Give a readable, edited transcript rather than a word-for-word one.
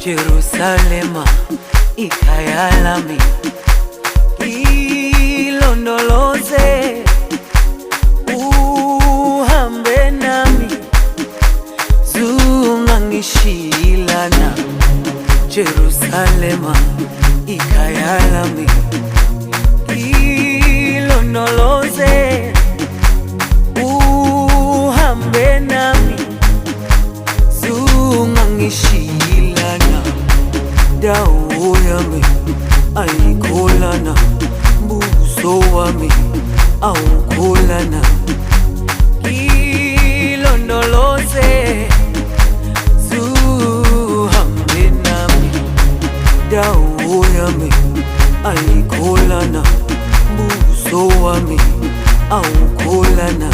Jerusalema ikhaya lami, ilondoloze uhambe nami, zungangishilana. Jerusalema ikhaya lami, ilondoloze uhambe nami, zungangishilana. Dawo yami ayikholana, buso wami awukholana. Ilondoloze zuhambe nami, dawo yami ayikholana, buso wami awukholana.